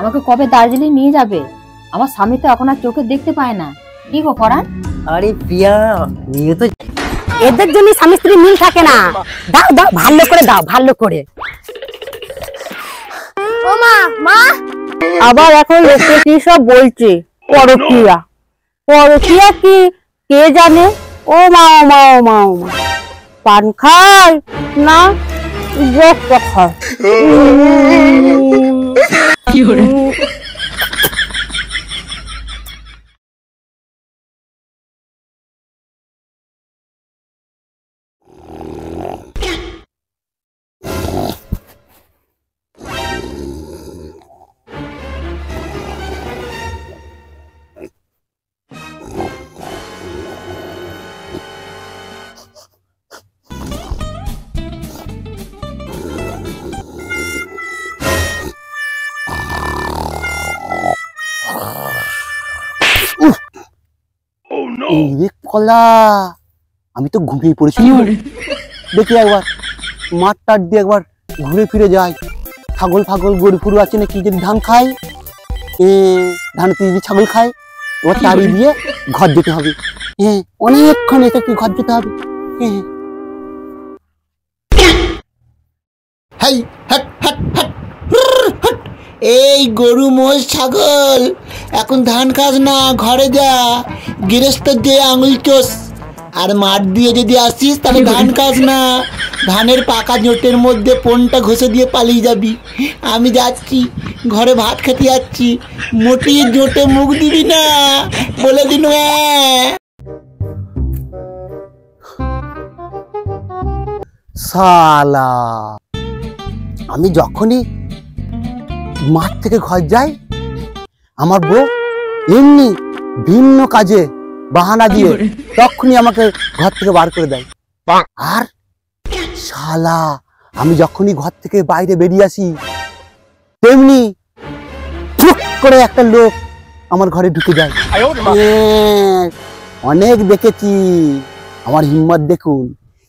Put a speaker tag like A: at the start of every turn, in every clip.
A: আমাকে কবে দার্জিলিং নিয়ে যাবে? আমার স্বামী তো এখন আর চোখে দেখতে পায় না। কি গো পরাণ?
B: আরে প্রিয়া, নিয়ে তো
C: এদের জন্য স্বামী স্ত্রী মিল থাকে না। দাও দাও, ভালো করে দাও, ভালো করে। ও মা, মা আবার এখন লোকে কি সব বলছে, পরকীয়া পরকীয়া কি কে জানে? ও মা ও মা ও মা ও মা, পান খায় না যোগ খায়।
B: কলা, আমি তো ঘুমিয়ে পড়েছি। দেখি একবার মাঠ টাট দিয়ে একবার ঘুরে ফিরে যাই। ছাগল ফাগল গরু ফুরু আছে নাকি, যদি ধান খাই, ধান যদি ছাগল খায়, এবার তাড়ি দিয়ে ঘর যেতে হবে। অনেকক্ষণ এসে ঘর যেতে হবে। এই গরু মোষ ছাগল, এখন ধান খাস না, ঘরে যা। গৃহস্থর যে আঙুল চোষ, আর মাঠ দিয়ে যদি আসিস তাহলে ধান খাস না। ধানের পাকা জোটের মধ্যে পোনটা ঘষে দিয়ে পালিয়ে যাবি। আমি যাচ্ছি, ঘরে ভাত খেতে যাচ্ছি। মোটি জোটে মুখ দিবি না, বলে দিন। শালা, আমি যখনই মাঠ থেকে ঘর যাই, আমার বউ এমনি ভিন্ন কাজে বাহানা দিয়ে তখনই আমাকে ঘর থেকে বার করে দেয়। আর শালা, আমি যখনই ঘর থেকে বাইরে বেরিয়ে আসি, তেমনি চুপ করে একটা লোক আমার ঘরে ঢুকে যায়। অনেক দেখেছি, আমার হিম্মত দেখুন।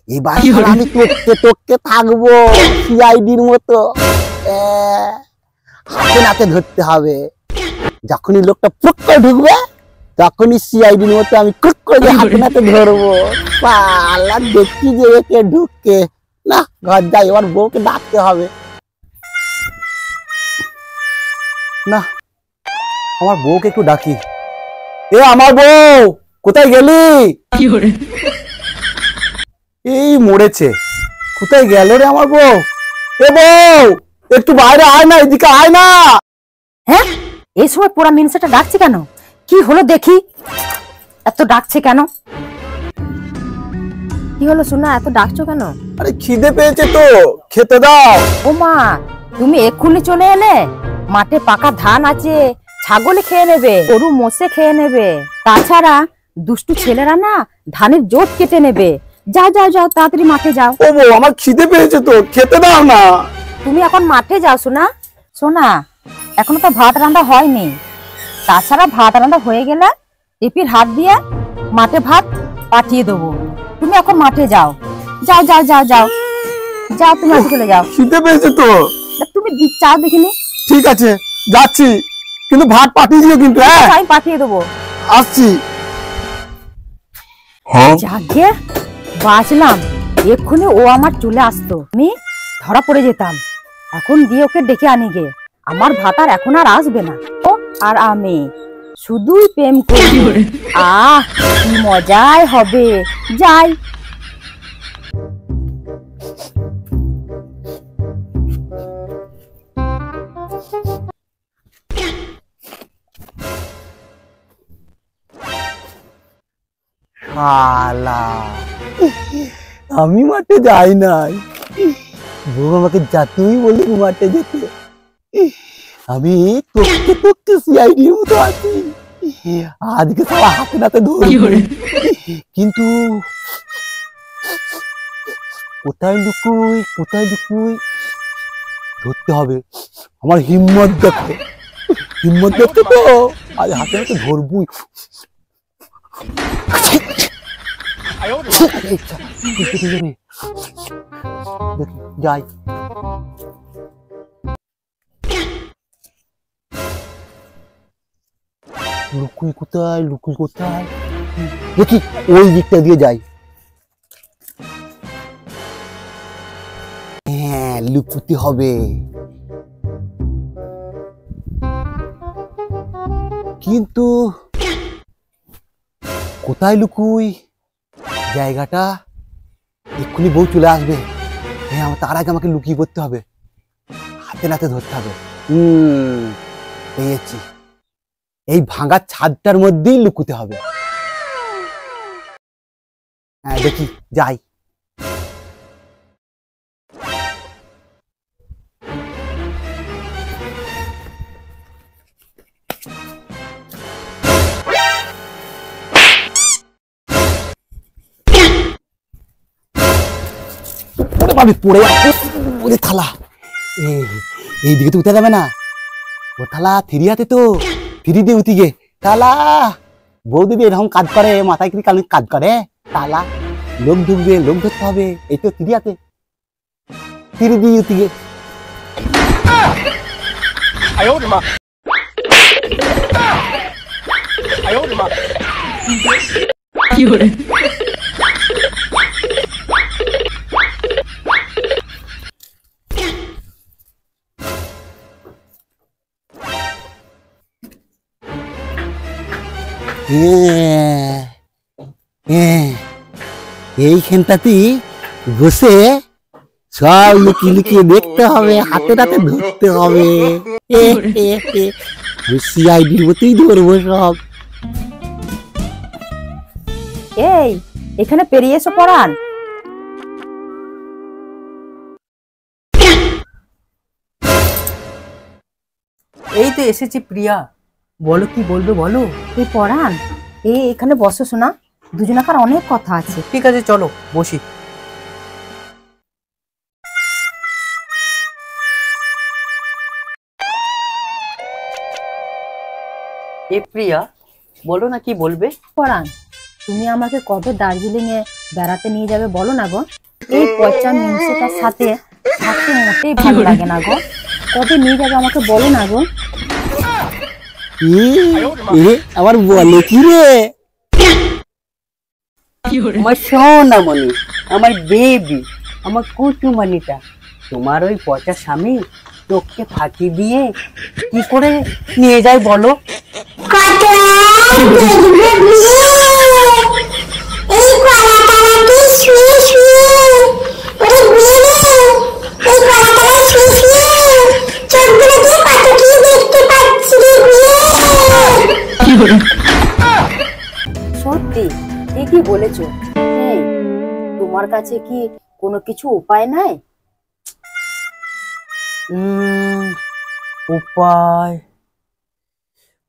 B: এবার আমি টপকে থাকবো সিআইডির মতো। হাতে নাতে ধরতে হবে। যখনই লোকটা ফুক করে ঢুকবে, তখনই সিআইডির মতো আমি কুক করে হাতে নাতে ধরবো। পালা দেখি যে একে ঢুককে না, ঘর যাই, এবার বউকে ডাকতে হবে। না, আমার বউকে একটু ডাকি। এ আমার বউ, কোথায় গেলি? এই মরেছে, কোথায় গেল রে আমার বউ? এ বউ, একটু বাইরে আয় না, এদিকে আয় না।
C: হ্যাঁ, এই সময় পুরা মিনসাটা ডাকছে কেন? কি হলো দেখি, এত ডাকছে কেন?
A: কি হলো সোনা, এত ডাকছো কেন?
B: আরে খিদে পেয়েছে তো, খেতে দাও।
A: ও মা, তুমি এক্ষুনি চলে এলে? মাঠে পাকা ধান আছে, ছাগলে খেয়ে নেবে, গরু মোষে খেয়ে নেবে, তাছাড়া দুষ্টু ছেলেরা না ধানের জোট কেটে নেবে। যাও যাও যাও, তাড়াতাড়ি মাঠে যাও।
B: ও বউ, আমার খিদে পেয়েছে তো, খেতে দাও না।
A: তুমি এখন মাঠে যাও সোনা। সোনা, এখনো তো ভাত রান্না হয়নি, তাছাড়া ভাত রান্না হয়ে গেলে টিপির হাত দিয়ে মাঠে ভাত পাঠিয়ে দেবো। তুমি এখন মাঠে যাও, যাও যাও যাও যাও যাও, তুমি মাঠে চলে যাও।
B: খিদে পেয়েছে তো।
A: তুমি চাও দেখিনি।
B: ঠিক আছে, যাচ্ছি, কিন্তু ভাত পাঠিয়ে দিও কিন্তু। হ্যাঁ,
A: আমি পাঠিয়ে দেবো,
B: আসছি।
A: যাকে বাঁচলাম, এক্ষুনি ও আমার চলে আসতো, আমি ধরা পড়ে যেতাম। এখন গিয়ে ওকে ডেকে আনি গে, আমার ভাত আর এখন আর আসবে না। ও আর আমি শুধুই প্রেম করি। কি মজাই হবে। যাই।
B: শালা, আমি মাঠে যাই নাই, বউ আমাকে যাতেই বলি মাঠে যেতে। আমি টপকে টপকে সিআইডির মতো আছি। আজকে সবাই হাতে নাতে ধরবো, কিন্তু কোথায় লুকুই কোথায় লুকুই ধরতে হবে। আমার হিম্মত দেখো, হিম্মত দেখতে তো আজ হাতে নাতে ধরবই। যাই। লুকুই কোথায়, লুকুই কোথায়? দেখি ওই দিকটা দিয়ে যাই। হ্যাঁ, লুকুতে হবে, কিন্তু কোথায় লুকুই? জায়গাটা এক্ষুনি বউ চলে আসবে। হ্যাঁ, তার আগে আমাকে লুকিয়ে পড়তে হবে, হাতে নাতে ধরতে হবে। পেয়েছি, এই ভাঙা ছাদটার মধ্যেই লুকুতে হবে। হ্যাঁ, দেখি যাই। পড়ে যাচ্ছে থালা, এইদিকে তো উঠে যাবে না। ও থালা থ্রি হাতে তো, থ্রি দিয়ে উঠি গে। থালা বৌদিদি এরকম কাজ করে, মাথায় কি কাজ করে? তালা লোক ঢুকবে, লোক ধরতে হবে, এই তো থ্রি হাতে, থ্রি দিয়ে উঠি গে। এইখানটাতেই বসে সব লুকিয়ে লুকিয়ে দেখতে হবে, হাতে হাতে ধরতে হবে। সিআইডির মতোই ধরবো সব।
A: এই এখানে পেরিয়ে এসো পরান।
D: এই তো এসেছি প্রিয়া, বলো কি বলবে বলো।
A: এই পরান, এখানে বসো শোনা, দুজনাকার অনেক কথা আছে।
D: ঠিক আছে চলো বসি। এ প্রিয়া, বলো না কি বলবে।
A: পরান, তুমি আমাকে কবে দার্জিলিং এ বেড়াতে নিয়ে যাবে বলো না গো। এই পচা মিংসেটার সাথে থাকতে মোটেই ভালো লাগে না গো। কবে নিয়ে যাবে আমাকে বলো না গো।
B: আবার বলে কি রে?
D: আমার সোনামণি, আমার বেবি, আমার কুটুমানিটা, তোমার ওই পচা স্বামী চোখকে ফাঁকি দিয়ে কি করে নিয়ে যায় বলো?
A: সত্যি ঠিকই বলেছো। এই তোমার কাছে কি কোনো কিছু উপায় নাই?
D: উপায়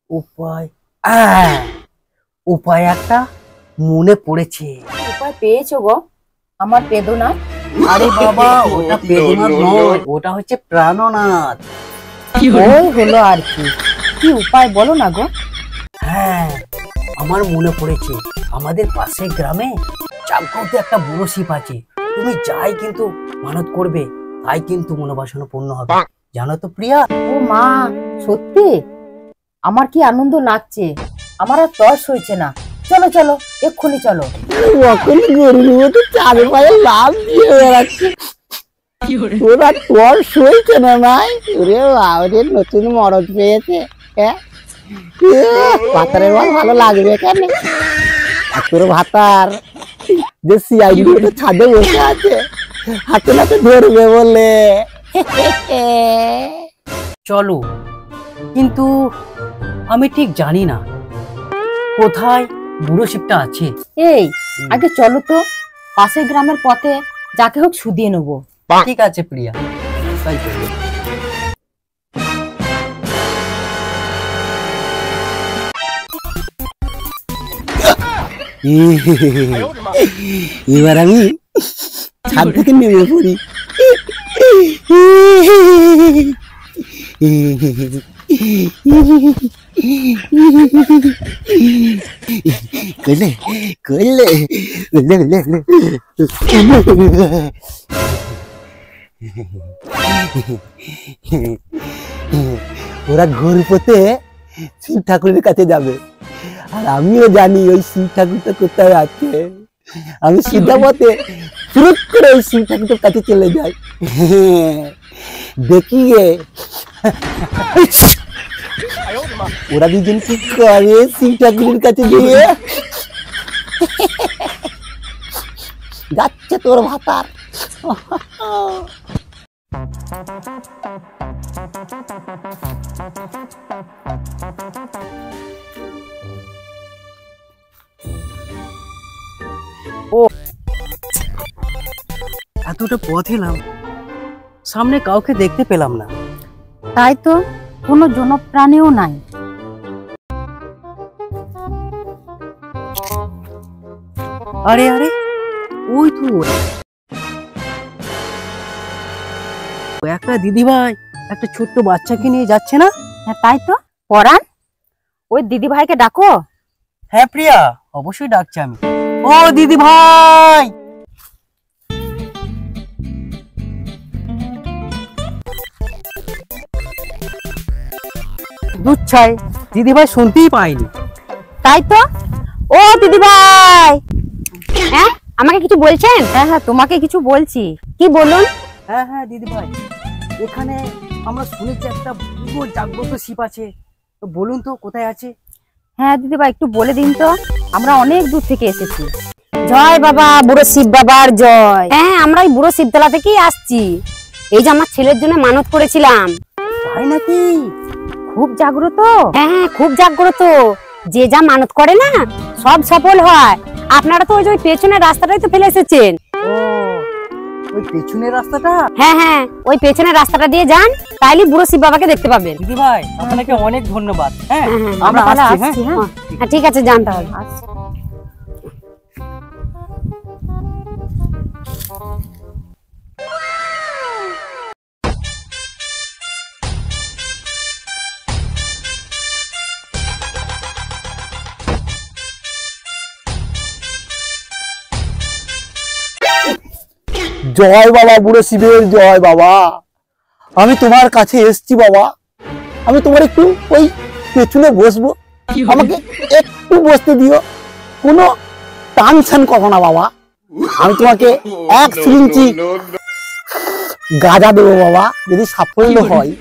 D: উপায় উপায় একটা মনে পড়েছে।
A: উপায় পেয়েছো গো আমার বেদনাথ?
D: আরে বাবা, ওটা বেদনাথ নয়, ওটা হচ্ছে প্রাণনাথ।
A: ওই হলো আর কি। কি উপায় বলো না গো।
D: হ্যাঁ, আমার মনে পড়েছে, আমাদের পাশের গ্রামে চাঁদগাঁওতে একটা বুড়ো শিব আছে। তুমি যাই কিন্তু মানত করবে, তাই কিন্তু মনোবাসনা পূর্ণ হবে, জানো তো প্রিয়া?
A: ও মা, সত্যি? আমার কি আনন্দ লাগছে, আমার আর তর্স হয়েছে না। চলো চলো, এক্ষুনি চলো।
B: গরুর মতো চারে পায়ে লাভ দিয়ে বেড়াচ্ছে, ওরা তোর সইছে না নাই? ওরে বাবারে, নতুন মরদ পেয়েছে। হ্যাঁ, ভাতারের মাল ভালো লাগবে কেন? আর তোর ভাতার যে সিআইডি ছাদে বসে আছে, হাতে নাতে ধরবে বলে।
D: চলো, কিন্তু আমি ঠিক জানি না কোথায় বুড়ো শিবটা আছে।
A: এই আগে চলো তো, পাশের গ্রামের পথে যাকে হোক শুধিয়ে নেবো।
D: ঠিক আছে প্রিয়া, তাই করবে।
B: এবার আমি ছাদ থেকে নেমে পড়ি। করলে করলে ওরা ঘুর পথে শিব ঠাকুরের কাছে যাবে। আর আমিও জানি ওই শিব ঠাকুরটা কোথায় আছে। আমি সিধা পথে ফুরুত করে ওই শিব ঠাকুরের কাছে চলে যাই। দেখি গে ওরা দুজন কি করে শিব ঠাকুরের কাছে গিয়ে। যাচ্ছে তোর ভাতার।
D: এতটা পথ এলাম, সামনে কাউকে দেখতে পেলাম না।
A: তাই তো, কোনো জনপ্রাণীও নাই।
D: আরে আরে, ওই তো একটা দিদিভাই একটা ছোট্ট বাচ্চাকে নিয়ে যাচ্ছে না?
A: হ্যাঁ তাই তো। পরাণ, ওই দিদি ভাইকে ডাকো।
D: হ্যাঁ প্রিয়া, অবশ্যই ডাকছি আমি। ও দিদি ভাই, দুধ চাই। দিদি ভাই শুনতেই পাইনি।
A: তাই তো। ও দিদি ভাই,
C: হ্যাঁ, আমাকে কিছু বলছেন?
A: হ্যাঁ হ্যাঁ তোমাকে কিছু বলছি।
C: কি বলুন?
D: হ্যাঁ হ্যাঁ দিদি ভাই, এখানে আমরা শুনেছি একটা পুরো জাগ্রত শিব আছে, তো বলুন তো কোথায় আছে?
A: হ্যাঁ দিদি ভাই, একটু বলে দিন তো, আমরা অনেক দূর থেকে এসেছি।
C: জয় বাবা বুড়ো শিব বাবার জয়। হ্যাঁ, আমরা ওই বুড়ো শিবতলা থেকেই আসছি। এই যে আমার ছেলের জন্য মানত করেছিলাম।
D: তাই নাকি?
A: খুব জাগ্রত।
C: হ্যাঁ হ্যাঁ, খুব জাগ্রত। যে যা মানত করে না সব সফল হয়। আপনারা তো ওই যে ওই পেছনের রাস্তাটাই তো ফেলে এসেছেন।
D: ও, ওই পেছনের রাস্তাটা?
C: হ্যাঁ হ্যাঁ, ওই পেছনের রাস্তাটা দিয়ে যান, তাইলে বুড়ো শিব বাবাকে দেখতে পাবেন।
D: দিদি ভাই আপনাকে অনেক ধন্যবাদ। হ্যাঁ
C: হ্যাঁ, হ্যাঁ,
D: আমরা
A: তাহলে
D: আসছি।
A: আসছি,
D: হ্যাঁ
A: হ্যাঁ।
C: হ্যাঁ ঠিক আছে, যান তাহলে।
A: আচ্ছা।
B: জয় বাবা বুড়ো শিবের জয় বাবা। আমি তোমার কাছে এসছি বাবা। আমি তোমার একটু ওই পেছনে বসবো, আমাকে একটু বসতে দিও। কোনো টানছান করো না বাবা। আমি তোমাকে 1 সিরিঞ্চি গাঁজা দেবো বাবা, যদি সাফল্য হয়।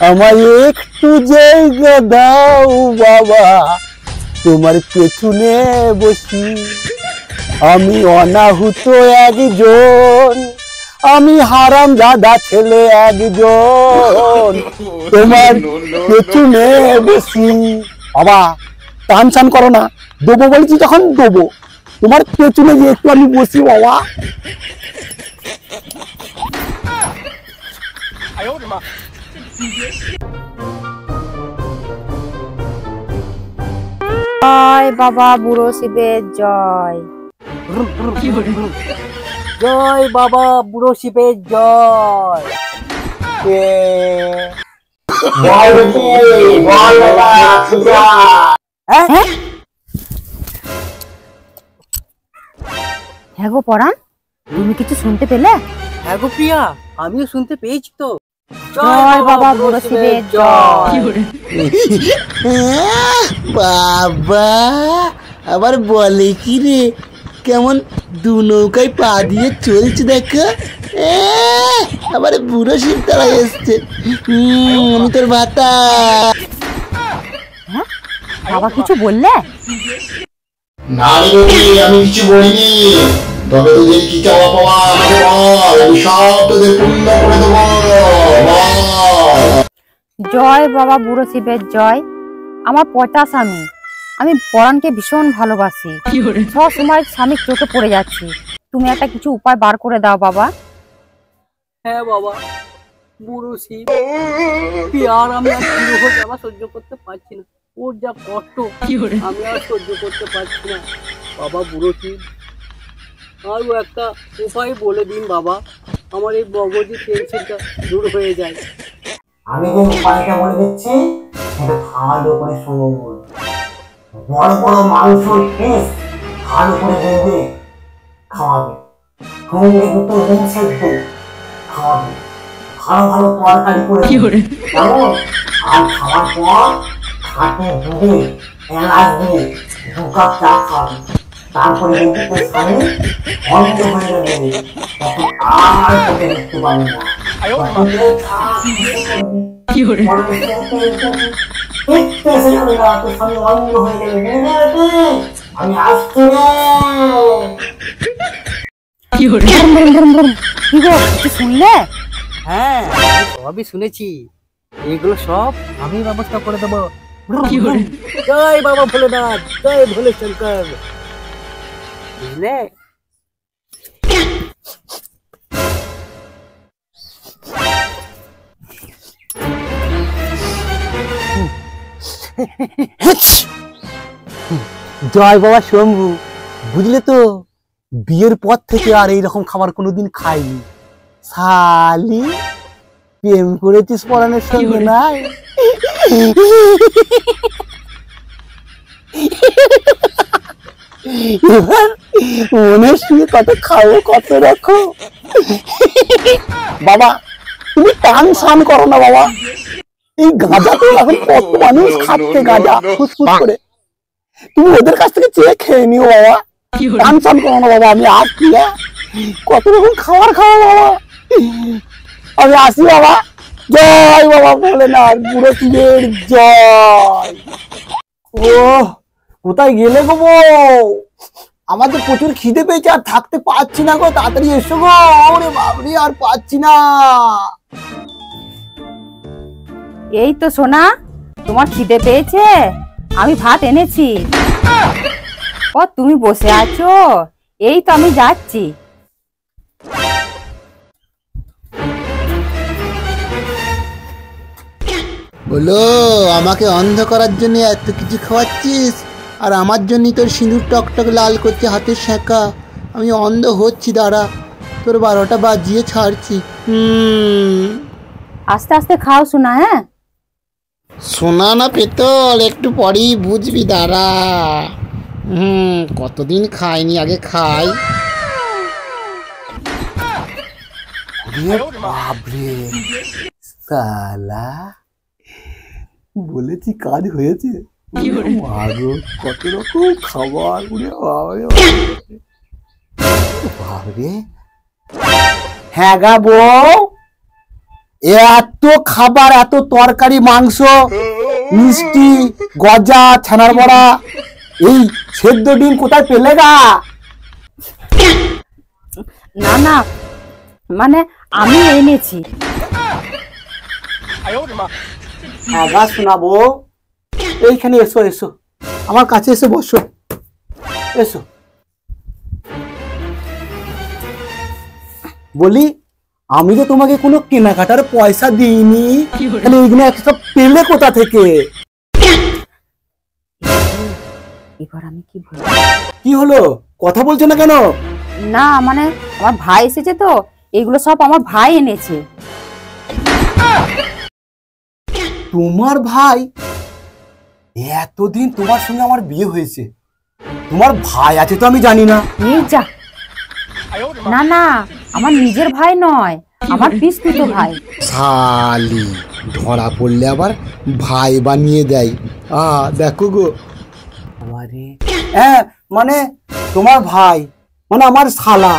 B: আমায় একটু জায়গা দাও বাবা, তোমার পেছনে বসি। আমি অনাহুত একজন, আমি হারাম দাদা ছেলে একজন, তোমার পেছনে বসি। বাবা টান চান করো না, দেবো বলছি যখন দেবো, তোমার পেছনে যে একটু আমি বসি বাবা।
A: জয় বাবা বুড়ো শিবের জয়।
D: জয় বাবা বুড়ো শিবের জয়।
A: হ্যাঁ হ্যাঁ গো পরাণ, তুমি কিছু শুনতে পেলে?
D: হ্যাঁ গো প্রিয়া, আমিও শুনতে পেয়েছি তো।
A: জয় বাবা বুড়ো শিবের জয়।
B: বাবা আবার বলে কি রে, কেমন দু নৌকায় পা দিয়ে চলছে দেখো। আবার বুড়ো শিব তারা এসছে। আমি তোর ভাতা।
A: বাবা কিছু বললে?
E: না রে, আমি কিছু বলিনি। তবে তোদের কি চাওয়া পাওয়া আমাকে বল, আমি সব তোদের পূর্ণ করে দেবো।
A: জয় বাবা বুড়ো শিবের জয়। আমার পচা স্বামী, আমি পরাণকে ভীষণ ভালোবাসি। সব সময় স্বামীর চোখে পড়ে যাচ্ছি। তুমি একটা কিছু উপায় বার করে দাও বাবা।
D: হ্যাঁ বাবা বুড়ো শিব, আর আমি আর বিরহ জ্বালা সহ্য করতে পারছি না। ওর যা কষ্ট আমি আর সহ্য করতে পারছি না। বাবা বুড়ো শিব, আরও একটা উপায় বলে দিন বাবা, আমার এই মগজের টেনশনটা দূর হয়ে যায়।
B: আমি যে উপায়টা বলে দিচ্ছি সেটা ভালো করে শুনুন। বড় বড় মাংস পিস ভালো করে দেখবে খাওয়াবে, সঙ্গে দুটো ডিম সেদ্ধ খাওয়াবে, ভালো ভালো তরকারি করে কেমন। আর খাওয়ার পর খাটে দুধে এলাচ দিয়ে 2 কাপ চা খাবি, তারপরে দেখবি তোর স্বামী অন্ধ হয়ে যাবে, তখন আর তোকে দেখতে পাবি না। তখন তুই দেখতে এসে যাবে না, তোর স্বামী অন্ধ হয়ে যাবে, বুঝলি তো? আমি আসছি রে।
A: কি গো কিছু শুনলে?
D: হ্যাঁ, আমি সবই শুনেছি। এগুলো সব আমি ব্যবস্থা করে দেবো। জয় বাবা ভোলেনাথ, জয় ভোলে শঙ্কর, বুঝলে?
B: জয় বাবা শম্ভু, বুঝলে তো, বিয়ের পর থেকে আর এইরকম খাবার কোনোদিন খাইনি। শালি প্রেম করেছিস পরাণের সঙ্গে? নাই এবার মনের সঙ্গে কত খাবো, কত রাখো। বাবা তুমি টান সান করো না বাবা, এই গাঁজা তো এখন কত মানুষ খাচ্ছে গাঁজা ফুসফুস করে, তুমি ওদের কাছ থেকে চেয়ে খেয়ে নিও বাবা, টান সান করো না বাবা। আমি আসছি, কত রকম খাবার খাওয়া বাবা, আমি আসি বাবা। জয় বাবা ভোলেনাথ, বুড়ো শিবের জয়। ও কোথায় গেলে গো বউ? আমার তো প্রচুর খিদে পেয়েছে, আর থাকতে পারছি না গো, তাড়াতাড়ি এসো গো। ওরে বাবরে, আর পাচ্ছি না।
A: এই তো সোনা, তোমার খিদে পেয়েছে, আমি ভাত এনেছি। ও তুমি বসে আছো? এই তো আমি যাচ্ছি।
B: বলো, আমাকে অন্ধ করার জন্য এত কিছু খাওয়াচ্ছিস, আর আমার জন্য তোর সিঁদুর টকটক লাল করছে হাতের শাঁকা। আমি অন্ধ হচ্ছি, দাঁড়া, তোর 12টা বাজিয়ে ছাড়ছি।
A: আস্তে আস্তে খাও সোনা। হ্যাঁ,
B: সোনা না পেতল, একটু পরেই বুঝবি, দাঁড়া। কতদিন খাইনি, আগে খাই। বাবরে সালা, বলেছি কাজ হয়েছে। মাগো কত রকম খাবার, বাবরে। হ্যাঁ গা বউ, এত খাবার, এত তরকারি, মাংস, মিষ্টি, গজা, ছানার বড়া, এই সেদ্ধ ডিম কোথায় পেলে গা?
A: না না, মানে আমি এনেছি।
B: হ্যাঁ গা শোনাবো, এইখানে এসো, এসো আমার কাছে এসে বসো, এসো। বলি, আমি তো তোমাকে কোনো কেনাকাটার পয়সা দিইনি, তাহলে এইগুলো একটা পেলে কোথা থেকে?
A: এবার আমি কি বলবো?
B: কি হলো, কথা বলছো না কেন?
A: না মানে আমার ভাই এসেছে তো, এগুলো সব আমার ভাই এনেছে।
B: তোমার ভাই? এতদিন তোমার সঙ্গে আমার বিয়ে হয়েছে, তোমার ভাই আছে তো আমি জানি না।
A: এই যা, না না, আমার নিজের ভাই নয়, আমার পিসতুত ভাই।
B: শালি ধরা পড়লে আবার ভাই বানিয়ে দেয়। দেখো গো, হ্যাঁ মানে তোমার ভাই মানে আমার শালা,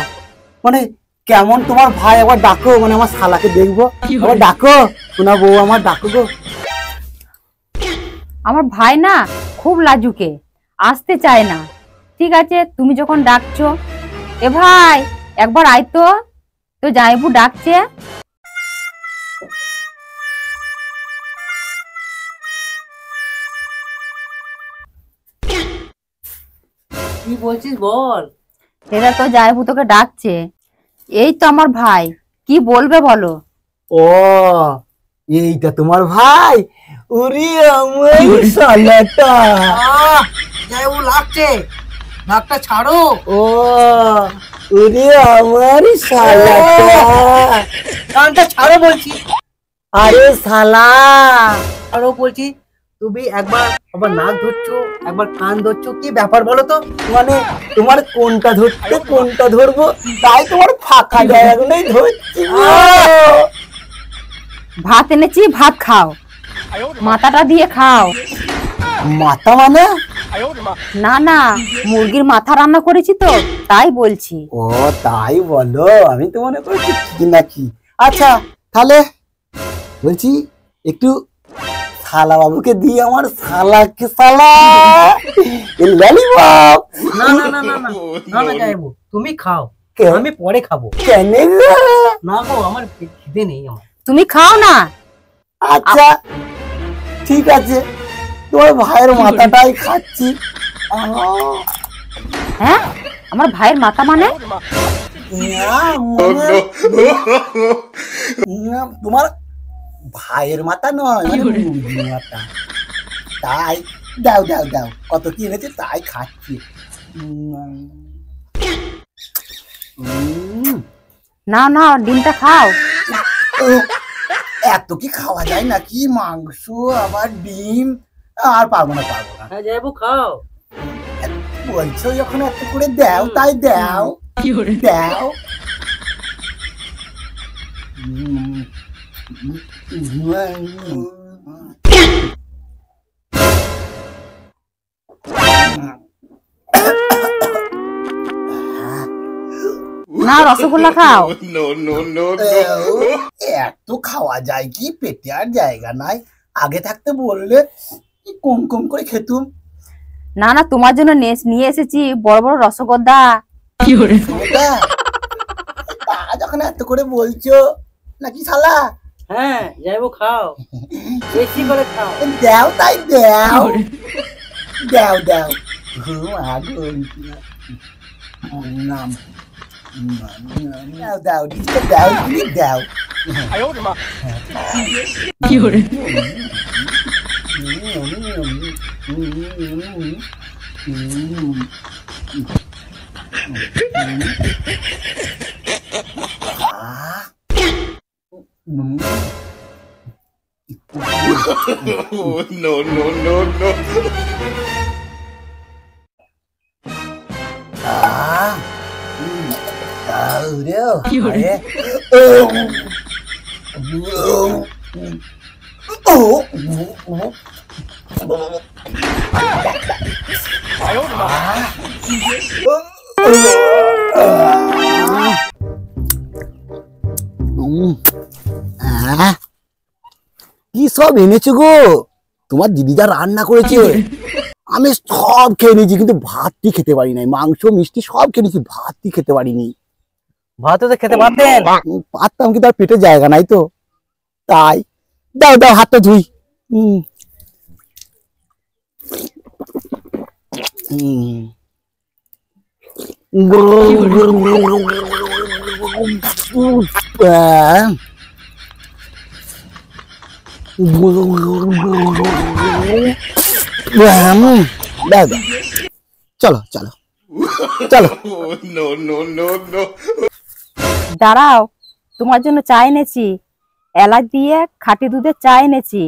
B: মানে কেমন তোমার ভাই, আবার ডাকো, মানে আমার শালাকে দেখবো, আবার ডাকো, শোনা বউ আমার, ডাকো গো।
A: আমার ভাই না খুব লাজুকে, আসতে চায় না। ঠিক আছে, তুমি যখন ডাকছো, এ ভাই একবার আয় তো, তো জামাইবু ডাকছে।
D: কি বলছিস বল?
A: এটা তো জামাইবু তোকে ডাকছে। এই তো আমার ভাই, কি বলবে বলো?
B: ও এইটা তোমার ভাই? ওরে আমার শালাটা,
D: যাই ও লাগছে, নাকটা ছাড়ো।
B: ও ওরে আমার শালাটা,
D: কানটা ছাড়ো বলছি,
B: আরে শালা,
D: ছাড়ো বলছি। তুমি একবার আবার নাক ধরছো, একবার কান ধরছো, কি ব্যাপার বলো তো?
B: মানে তোমার কোনটা ধরতে কোনটা ধরবো, তাই তোমার ফাঁকা জায়গাগুলোই ধরছি।
A: ভাত এনেছি, ভাত খাও, মাথাটা দিয়ে খাও।
B: মাথা মানে?
A: না না, মুরগির মাথা রান্না করেছি তো, তাই বলছি।
B: ও তাই বলো, আমি তো মনে করছি কি নাকি। আচ্ছা তাহলে বলছি একটু শালা বাবুকে দিয়ে আমার শালাকে শালা ললিপপ।
D: না না না না না না না যাইবো, তুমি খাও,
B: কে?
D: আমি পরে খাবো।
B: কেন গো?
D: না গো, আমার খিদে নেই আমার।
A: তুমি খাও না।
B: আচ্ছা ঠিক আছে, তোমার ভাইয়ের মাথাটাই খাচ্ছি।
A: হ্যাঁ, আমার ভাইয়ের মাথা মানে?
B: তোমার ভাইয়ের মাথা নয়, মানে মুরগির মাথা। তাই দাও দাও দাও, কত কি এনেছে তাই খাচ্ছি।
A: না না, ডিমটা খাও।
B: এত কি খাওয়া যায় নাকি? মাংস আবার ডিম, আর পারবো না পারবো না।
D: হ্যাঁ যাইবো, খাও।
B: বলছো যখন এত করে দাও তাই দাও দাও।
A: না, রসগোল্লা খাও।
B: এত খাওয়া যায় কি? পেটে আর জায়গা নাই। আগে থাকতে বললে কি কম কম করে খেতুম।
A: না না, তোমার জন্য নিয়ে এসেছি বড় বড় রসগোল্লা।
B: ওটা? তা যখন এত করে বলছো নাকি শালা,
D: হ্যাঁ যাইবো, খাও, বেশি করে খাও।
B: দাও তাই দাও দাও দাও। নাম দাও দাও ডিসটা দাও প্লিজ দাও। কি সব এনেছো গো? তোমার দিদি যা রান্না করেছে আমি সব খেয়ে নিয়েছি, কিন্তু ভাতটি খেতে পারি নাই। মাংস মিষ্টি সব খেয়ে নিয়েছি, ভাতটি খেতে পারিনি।
D: ভাত তো খেতে পারতেন।
B: পারতাম, কিন্তু আর পেটে জায়গা নাই তো, তাই। দাও দাও, হাতটা ধুই। দাও দাও, চলো চলো চলো।
A: দাঁড়াও, তোমার জন্য চা এনেছি, এলাচ দিয়ে খাঁটি দুধের চা এনেছি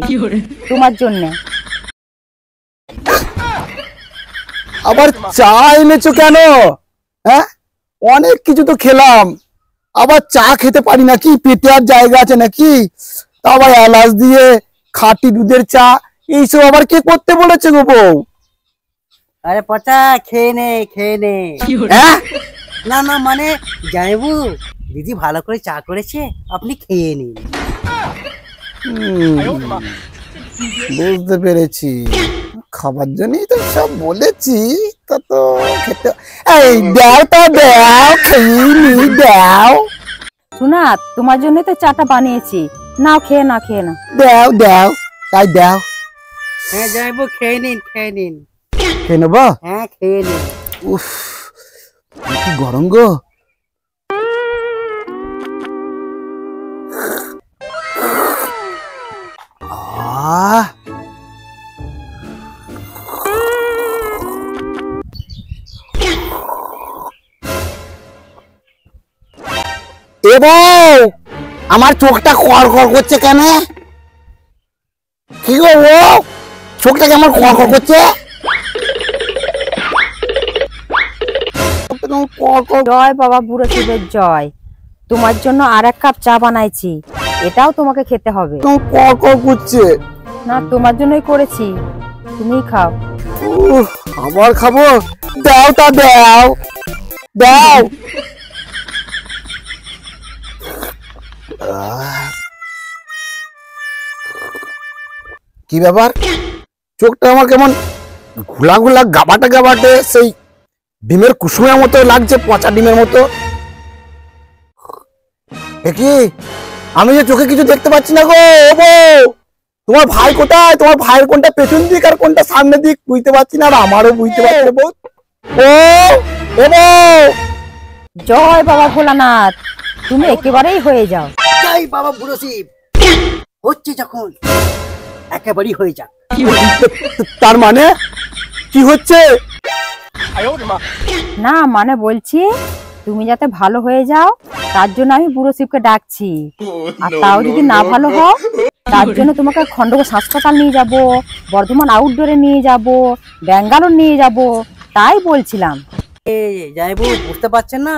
A: তোমার জন্য।
B: আবার চা এনেছো কেন? হ্যাঁ, অনেক কিছু তো খেলাম, আবার চা খেতে পারি নাকি? পেটে আর জায়গা আছে নাকি? তা আবার এলাচ দিয়ে খাঁটি দুধের চা, এইসব আবার কে করতে বলেছে গো বউ?
D: আরে পচা, খেয়ে নে খেয়ে নে।
B: হ্যাঁ,
D: না না মানে যাইবো, দিদি ভালো করে চা করেছে, আপনি খেয়ে নিন।
B: বুঝতে পেরেছি, খাবার জন্যই তো সব বলেছি। তা তো খেতে, এই দাও তো দাও, খেয়ে নি দাও।
A: শোনা, তোমার জন্য তো চাটা বানিয়েছি, নাও খেয়ে না, খেয়ে না।
B: দাও দাও তাই দাও।
D: হ্যাঁ যাইবো, খেয়ে নিন খেয়ে নিন।
B: খেয়ে নেবো?
D: হ্যাঁ খেয়ে নিন।
B: উফ, কি গরম গো। এ বউ, আমার চোখটা খড়খড় করছে কেন? কি গো বউ, চোখটা কেমন খড়খড় করছে?
A: জয় বাবা বুড়ো শিবের জয়। তোমার জন্য আর এক কাপ চা বানাইছি, এটাও তোমাকে খেতে হবে।
B: খড়খড় করছে।
A: না, তোমার জন্যই করেছি। তুমিই খাও।
B: আবার খাবো? দাও তা দাও দাও। কি ব্যাপার, চোখটা আমার কেমন ঘোলা ঘোলা গাবাটে গাবাটে সেই ডিমের কুসুমের মতো লাগছে, পচা ডিমের মতো। কি আমি যে চোখে কিছু দেখতে পাচ্ছি না গো। ও বউ, তোমার ভাই কোথায়? তোমার ভাইয়ের কোনটা পেছন দিক আর কোনটা সামনের দিক বুঝতে পারছি না, আর আমারও বুঝতে পারছি না বউ। ও ও বউ,
A: জয় বাবা ভোলানাথ, তুমি একেবারেই হয়ে যাও।
D: যাই বাবা বুড়ো শিব, হচ্ছে যখন একেবারেই হয়ে যাক।
B: তার মানে কি হচ্ছে?
A: না মানে বলছি তুমি যাতে ভালো হয়ে যাও তার জন্য আমি বুড়ো শিবকে ডাকছি। আর তাও যদি না ভালো হও তার জন্য তোমাকে খন্ডগোষ হাসপাতাল নিয়ে যাব, বর্ধমান আউটডোরে নিয়ে যাব, ব্যাঙ্গালোর নিয়ে যাব, তাই বলছিলাম।
D: যাইবু বুঝতে পারছেন না,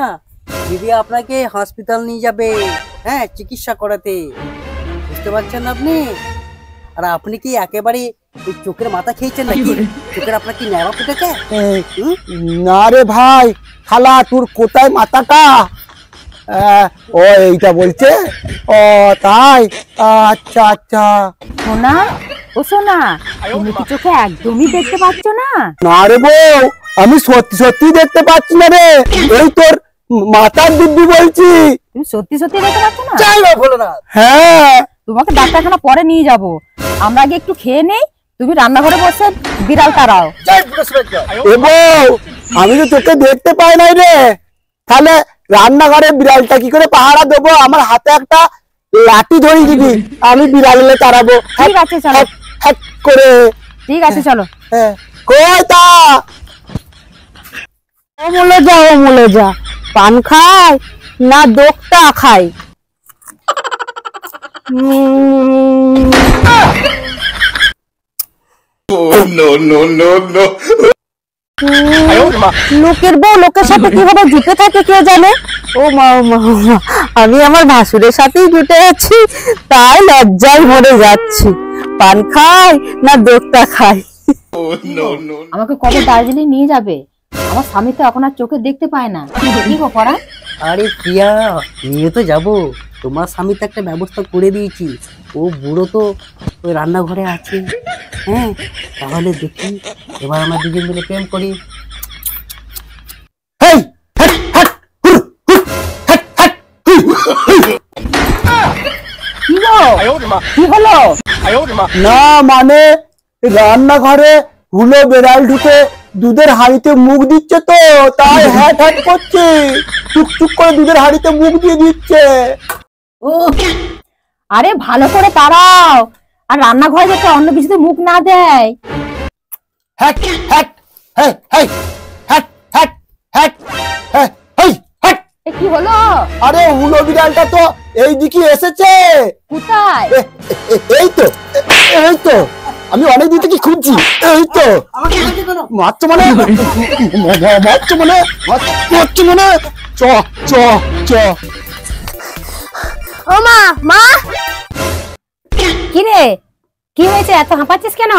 D: দিদি আপনাকে হসপিটাল নিয়ে যাবে, হ্যাঁ চিকিৎসা করাতে, বুঝতে পারছেন না আপনি? আর আপনি কি একেবারে ওই চোখের মাথা খেয়েছেন নাকি? চোখের আপনার কি নেওয়া ফুটেছে?
B: না রে ভাই, খালা তোর কোথায় মাথাটা? ও এইটা বলছে, ও তাই, আচ্ছা আচ্ছা।
A: সোনা, ও সোনা, তুমি কি চোখে একদমই দেখতে পাচ্ছ না?
B: না রে বউ, আমি সত্যি সত্যি দেখতে পাচ্ছি না রে, এই তোর মাথার দিব্যি বলছি।
A: তুমি সত্যি সত্যি দেখতে পাচ্ছ না?
D: যাই বাবা বলো না।
B: হ্যাঁ,
A: তোমাকে ডাক্তারখানা পরে নিয়ে যাব, আমরা আগে একটু খেয়ে নেই, তুমি রান্নাঘরে বসে বিড়াল তাড়াও।
D: যাই বুড়ো শিবের জয়।
B: এ বউ, আমি তো তোকে দেখতে পাই নাই রে, তাহলে রান্নাঘরে বিড়ালটা কি করে পাহারা দেবো? আমার হাতে একটা লাঠি ধরিয়ে দিবি, আমি বিড়ালে তাড়াবো।
A: ঠিক আছে চলো,
B: হ্যাক করে।
A: ঠিক আছে চলো।
B: হ্যাঁ, কই তা?
C: ও মলে যা, পান খায় না দোকটা খায়? লোকের বউ লোকের সাথে কিভাবে জুটে থাকে কে জানে। ও মা ও মা ও মা, আমি আমার ভাসুরের সাথেই জুটে আছি, তাই লজ্জায় মরে যাচ্ছি। পান খায় না দোকটা খায়?
A: আমাকে কবে দার্জিলিং নিয়ে যাবে? আমার স্বামী তো এখন আর চোখে দেখতে পায় না, কি গো করা?
D: আরে প্রিয়া, নিয়ে তো যাবো, তোমার স্বামী তো একটা ব্যবস্থা করে দিয়েছি, ও বুড়ো তো ওই রান্নাঘরে আছে। হ্যাঁ, তাহলে দেখি এবার আমরা দুজন মিলে প্রেম করি।
B: হেই, হ্যাট, হ্যাট, হুর, হুর, হ্যাট, হ্যাট, হুর, হুর।
A: কি গো, কি হলো?
B: না মানে রান্নাঘরে হুলো বেড়াল ঢুকে দুধের হাঁড়িতে মুখ দিচ্ছে তো, তাই হ্যাট হ্যাট করছে, চুপ করে দুধের হাঁড়িতে মুখ দিয়ে দিচ্ছে।
D: ও
A: আরে ভালো করে তাড়াও, আর রান্নাঘরে যাতে অন্য কিছুতে মুখ না দেয়।
B: হ্যাট হ্যাট, হেই হেই, হ্যাট হ্যাট হ্যাট, হেই হেই হ্যাট।
A: এ কি হলো?
B: আরে হুলো বিড়ালটা তো এই দিকে এসেছে।
A: কোথায়?
B: এই তো, এই তো, আমি অনেক দিন থেকে খুঁজছি। এই তো
D: আমাকে বলছে কেন?
B: মারছো মানে, মারছো মানে, মারছো মানে, চ চ চ।
C: ও মা, মা
A: কি রে, কি হয়েছে, এত হাঁপাচ্ছিস কেন?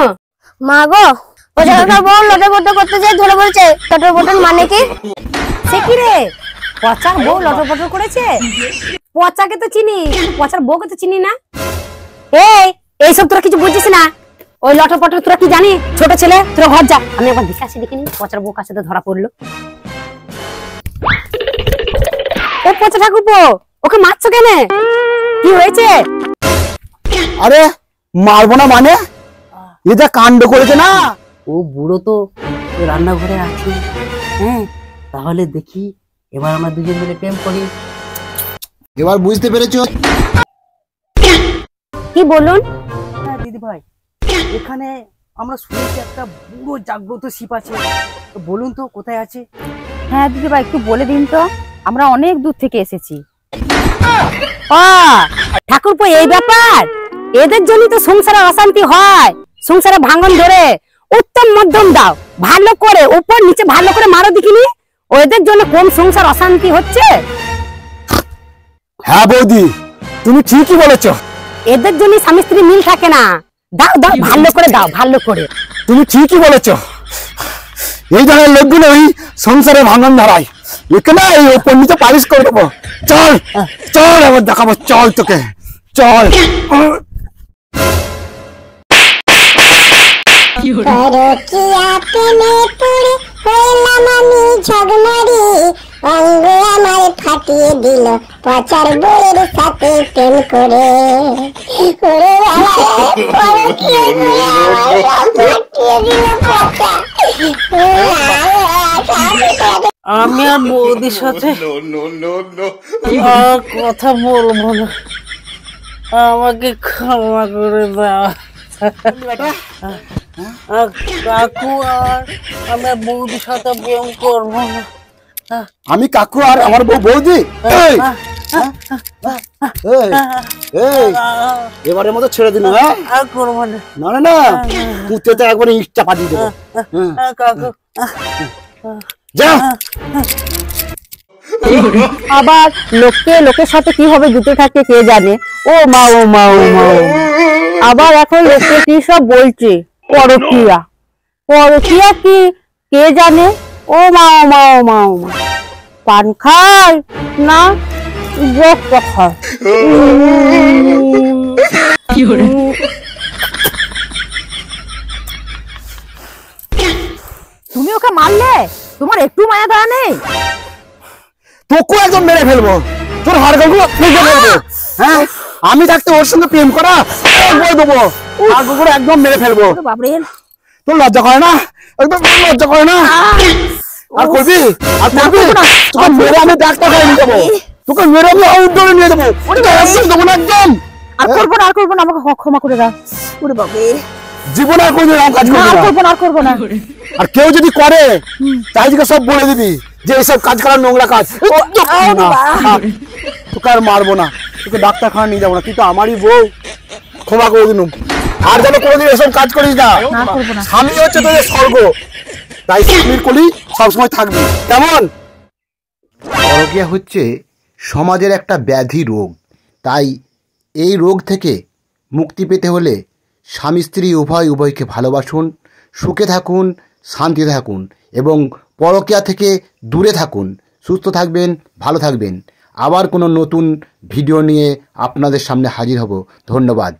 C: মা গো, ও জায়গাটা বল লটর বটর করতে যাই ধরে বলছে। লটর বটর মানে কি?
A: সে কি রে, পচার বউ লটর পটর করেছে? পচাকে তো চিনি, কিন্তু পচার বউকে তো চিনি না। এই এইসব তোরা কিছু বুঝছিস না, ওই লটর পটর তোরা কি জানি? ছোট ছেলে, তোরা ঘর যা, আমি একবার দেখে আসি, দেখিনি পচার বউ কাছে তো ধরা পড়লো। ও পচা ঠাকুরপো, ওকে মারছো কেন? কি হয়েছে?
B: আরে মারবো না মানে, এ যা কাণ্ড করেছে না।
D: ও বুড়ো তো ওই রান্নাঘরে আছে। হ্যাঁ, তাহলে দেখি এবার আমরা দুজন মিলে প্রেম করি।
E: এবার বুঝতে পেরেছো?
C: কি বলুন?
D: হ্যাঁ দিদি ভাই, এখানে আমরা শুনেছি একটা বুড়ো জাগ্রত শিপ আছে, তো বলুন তো কোথায় আছে?
A: হ্যাঁ দিদি ভাই, একটু বলে দিন তো, আমরা অনেক দূর থেকে এসেছি।
C: ও ঠাকুরপো, এই ব্যাপার, এদের জন্যই তো সংসারে অশান্তি হয়, সংসারে ভাঙন ধরে। উত্তম মধ্যম দাও, ভালো করে উপর নিচে ভালো করে মারো দেখিনি, ওদের জন্য কোন সংসার অশান্তি হচ্ছে।
B: হ্যাঁ বৌদি, তুমি ঠিকই বলেছো।
C: এদের জন্য স্বামী স্ত্রী মিল থাকে না। দাও দাও, ভালো করে দাও, ভালো করে।
B: তুমি ঠিকই বলেছ, এই ধরনের লোকগুলো ওই সংসারে ভাঙন ধরায়। এখানে এই ওপর নিচে পালিশ করে দেবো। চল চল, আবার দেখাবো, চল তোকে, চল।
F: পরকিয়া প্রেমে পড়ে হইলাম আমি ঝগমারি, অঙ্গ আমার ফাটিয়ে দিল পচার বউয়ের সাথে প্রেম করে। ওরে বাবা রে, পরকিয়া করে আমার ফাটিয়ে দিল পচা।
D: আমি আর বৌদির সাথে আর কথা বলবো না, আমাকে ক্ষমা করে দাও। কাকু আর আমার বৌদির সাথে প্রেম করবো না।
B: আমি কাকু আর আমার বউ বৌদি, এই, এই, এই, এবারের মতো ছেড়ে দিন। হ্যাঁ,
D: আর করবো না।
B: না না না, কুত্তেতে একবারে ইটটা পাঠিয়ে দেবো।
D: কাকু
B: যা।
C: আবার লোকের সাথে কি হবে জুটে থাকে কে জানে। ও মা ও মা ও মা ও মা। আবার এখন লোকে কি সব বলছে, পরকিয়া পরকিয়া কি কে জানে। ও মা ও মা ও মা ও মা। পান খায় না বক খায়।
A: তুমি ওকে মারলে, তোমার একটু মায়া দয়া নেই?
B: তোকে একদম মেরে ফেলবো, তোর হাড়গুলো ভেঙে ফেলবো। হ্যাঁ, আমি থাকতে ওর সঙ্গে প্রেম করা বই দেবো, হাড়গুলো একদম মেরে ফেলবো।
A: বাপরে,
B: তোর লজ্জা করে না? একদম লজ্জা করে না? আর করবি, আর করবি? তোকে মেরে আমি ডাক্তার খাই নিয়ে যাবো, তোকে মেরে আমি আউটডোরে নিয়ে যাবো, একদম দেবো না, একদম।
A: আর করবো না, আর করবো না, আমাকে ক্ষমা করে দাও। ওরে বাপরে,
B: জীবনে আর কোনোদিন এরকম কাজ
A: না, আর
B: করবি না।
A: করবো না, আর করবো না।
B: আর কেউ যদি করে তাইকে সব বলে দিবি যে এইসব কাজ করার নোংরা কাজ। না, তোকে আর মারবো না, তোকে ডাক্তারখানা নিয়ে যাবো না, তুই তো আমারই বউ, ক্ষমা করে দিলুম। আর যেন কোনোদিন এসব কাজ করিস না।
A: না, করবো না।
B: স্বামী হচ্ছে তোদের স্বর্গ, তাই স্বামীর কোলেই সবসময় থাকবি, কেমন? পরকীয়া হচ্ছে সমাজের একটা ব্যাধি রোগ, তাই এই রোগ থেকে মুক্তি পেতে হলে স্বামী স্ত্রী উভয়কে ভালোবাসুন, সুখে থাকুন, শান্তিতে থাকুন এবং পরকীয়া থেকে দূরে থাকুন। সুস্থ থাকবেন, ভালো থাকবেন। আবার কোনো নতুন ভিডিও নিয়ে আপনাদের সামনে হাজির হব। ধন্যবাদ।